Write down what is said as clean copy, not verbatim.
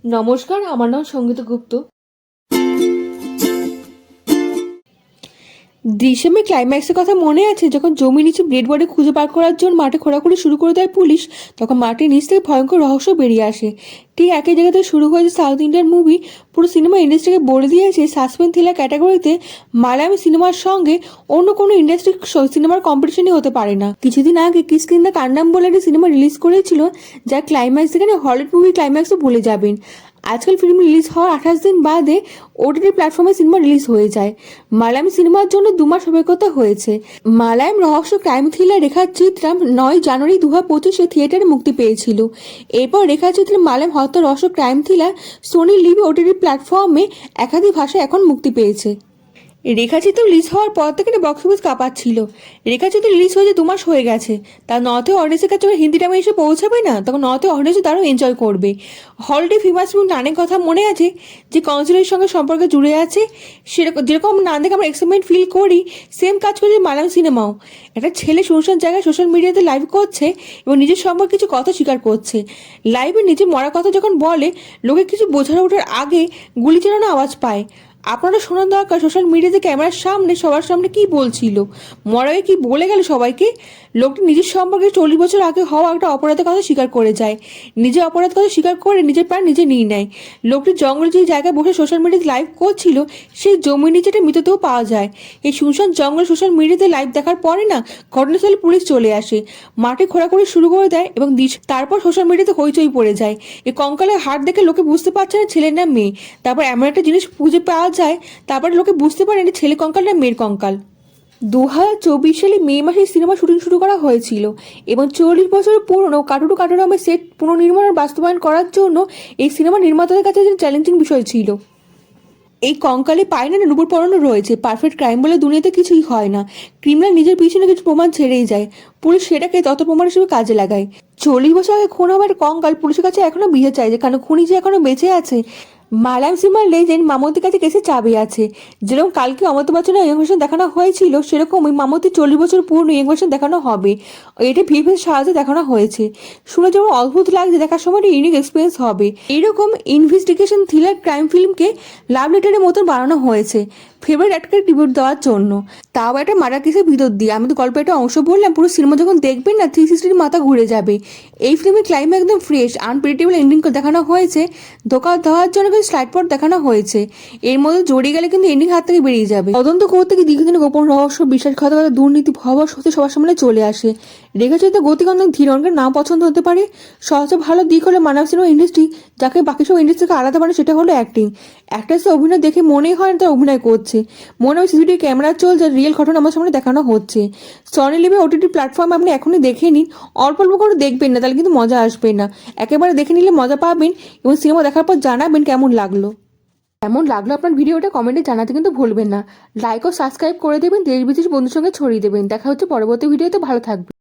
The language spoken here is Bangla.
নমস্কার, আমার নাম সঙ্গীতা গুপ্ত। দৃশ্যমে ক্লাইম্যাক্সের কথা মনে আছে? যখন জমি নিচে ডেড বডি খুঁজে বার করার জন্য মাঠে খোঁড়াখুঁড়ি শুরু করে দেয় পুলিশ, তখন মাটির নিচ থেকে ভয়ঙ্কর রহস্য বেরিয়ে আসে। ঠিক একই জায়গাতে শুরু হয়েছে সাউথ ইন্ডিয়ান মুভি। পুরো সিনেমা ইন্ডাস্ট্রিকে বলে দিয়েছে সাসপেন্স থ্রিলার ক্যাটাগরিতে মালায়ালাম সিনেমার সঙ্গে অন্য কোনো ইন্ডাস্ট্রি সিনেমার কম্পিটিশনই হতে পারে না। কিছুদিন আগে কিষ্কিন্ধা কান্ডাম বলে একটা সিনেমা রিলিজ করেছিল, যার ক্লাইম্যাক্স এখানে হলিউড মুভি ক্লাইম্যাক্সও ভুলে যাবেন। আজকাল ফিল্ম রিলিজ হওয়ার 28 দিন বাদে ওটিটি প্ল্যাটফর্মে সিনেমা রিলিজ হয়ে যায়। মালায়ালাম সিনেমার জন্য 2 মাস অপেক্ষা হয়েছে। মালায়ালাম রহস্য ক্রাইম থ্রিলার রেখা চিত্রাম 9 জানুয়ারি 2025 থিয়েটারে মুক্তি পেয়েছিল। এরপর রেখা চিত্রাম মালায়ালাম হত্যা রহস্য crime thriller Sony LIV OTT প্ল্যাটফর্মে একাধিক ভাষায় এখন মুক্তি পেয়েছে। রেখাচিত্র রিলিজ হওয়ার পর থেকে বক্স অফিস কাঁপাচ্ছিল। রেখাচিত্র রিলিজ হয়েছে 2 মাস হয়ে গেছে। তার নর্থে অডিয়েন্সের কাছে যখন হিন্দি টাইমে এসে পৌঁছাবে না, তখন নর্থে অডিয়েন্স তারও এনজয় করবে। হলডে ফেমাস ফিল্ম নানের কথা মনে আছে, যে কাউন্সিলের সঙ্গে সম্পর্কে জুড়ে আছে। সেরকম যেরকম নান দেখে আমরা এক্সাইটমেন্ট ফিল করি, সেম কাজ করেছে মালায়ালাম সিনেমাও। একটা ছেলে শুনশান জায়গায় সোশ্যাল মিডিয়াতে লাইভ করছে এবং নিজের সম্পর্কে কিছু কথা স্বীকার করছে। লাইভে নিজে মরা কথা যখন বলে, লোকে কিছু বোঝার ওঠার আগে গুলি চালানো আওয়াজ পায়। আপনারা শোনার দরকার সোশ্যাল মিডিয়াতে ক্যামেরার সামনে সবার সামনে কি বলছিল, মরাবে কি বলে গেল সবাইকে। লোকটি নিজের সম্পর্কে 40 বছর আগে হওয়া একটা অপরাধের কথা স্বীকার করে যায়। নিজের অপরাধ কথা স্বীকার করে নিজের প্রাণ নিজে নিয়ে নেয়। লোকটি জঙ্গলে যে জায়গায় বসে সোশ্যাল মিডিয়াতে লাইভ করছিল, সেই জমির নিচে একটা মৃতদেহ পাওয়া যায়। এই শুনশান জঙ্গল সোশ্যাল মিডিয়াতে লাইভ দেখার পরে না, ঘটনাস্থলে পুলিশ চলে আসে, মাঠে খোঁড়াখুঁড়ি শুরু করে দেয় এবং তারপর সোশ্যাল মিডিয়াতে হইচই পড়ে যায়। এই কঙ্কালের হাট দেখে লোকে বুঝতে পারছে না ছেলে না মেয়ে। তারপর এমন একটা জিনিস খুঁজে পাওয়া যায়, তারপরে লোকে বুঝতে পারে এটা ছেলে কঙ্কাল না মেয়ের কঙ্কাল। 2024 সালে মে মাসে সিনেমা শুটিং শুরু করা হয়েছিল এবং 40 বছরের পুরনো কাটুরু কাটুরামের সেট পুনর্নির্মাণ বাস্তবায়ন করার জন্য এই সিনেমা নির্মাতাদের কাছে চ্যালেঞ্জিং বিষয় ছিল। এই কঙ্কালে পায় না নুপুর পরানো রয়েছে। পারফেক্ট ক্রাইম বলে দুনিয়াতে কিছুই হয় না। ক্রিমিনাল নিজের পিছনে কিছু প্রমাণ ছেড়েই যায়, পুলিশ সেটাকে তত প্রমাণ হিসেবে কাজে লাগায়। 40 বছর আগে খুন হওয়ার কঙ্কাল পুলিশের কাছে এখনো বিচার চাইছে, কারণ খুনি যে এখনো বেঁচে আছে। মালায়ালাম সিনেমার লেজেন্ড মামতির কাছে কেসে চাবি আছে। যেরকম কালকে অমিতাভ বচ্চনের ইয়ং ভার্সন দেখানো হয়েছিল, সেরকমই মামতির 40 বছর পুরনো ইয়ং ভার্সন দেখানো হবে। এটা ভিএফএক্স সাহায্যে দেখানো হয়েছে। শুনে যেমন অদ্ভুত লাগছে, দেখার সময় একটা ইউনিক এক্সপিরিয়েন্স হবে। এইরকম ইনভেস্টিগেশন থ্রিলার ক্রাইম ফিল্মকে লাভ লেটারের মতন বানানো হয়েছে ফেভারিট অ্যাক্টরকে ট্রিবিউট দেওয়ার জন্য, তাও একটা মার্ডার কেসের ভিতর দিয়ে। আমি তো গল্পের একটা অংশ বললাম, পুরো সিনেমা যখন দেখবেন না 360 মাথা ঘুরে যাবে। এই ফিল্মের ক্লাইম্যাক্স একদম ফ্রেশ আনপ্রেডিক্টেবল এন্ডিং দেখানো হয়েছে। ধোকা দেওয়ার জন্য কিন্তু স্লাইড পট দেখানো হয়েছে। এর মধ্যে জড়িয়ে গেলে কিন্তু এন্ডিং হাত থেকে বেরিয়ে যাবে। তদন্ত করতে গিয়ে দীর্ঘদিনের গোপন রহস্য, বিশ্বাসঘাতকতা, দুর্নীতি, ভয়াবহ সত্যি সবার সামনে চলে আসে। রেখাচিত্র গতিক অনেক ধীর, অনেকের নাম পছন্দ হতে পারে। সবচেয়ে ভালো দিক হলো মানব সিনেমা ইন্ডাস্ট্রি যাকে বাকি সব ইন্ডাস্ট্রি থেকে আলাদা মানে, সেটা হলো অ্যাক্টিং। অ্যাক্ট্রেসের অভিনয় দেখে মনেই হয় না তারা অভিনয় করছে, মনে হয় সিসিটিভি ক্যামেরা চলছে, রিয়েল ঘটনা আমার সামনে দেখানো হচ্ছে। সনি লিভে ওটিটি প্ল্যাটফর্মে আপনি এখনই দেখে নিন। অল্প অল্প করে দেখবেন না, তাহলে কিন্তু মজা আসবে না। একেবারে দেখে নিলে মজা পাবেন এবং সিনেমা দেখার পর জানাবেন কেমন লাগলো। আপনার ভিডিওটা কমেন্টে জানাতে কিন্তু ভুলবেন না। লাইক ও সাবস্ক্রাইব করে দেবেন, দেশ বিদেশ বন্ধুর সঙ্গে ছড়িয়ে দেবেন। দেখা হচ্ছে পরবর্তী ভিডিওতে। ভালো থাকবেন।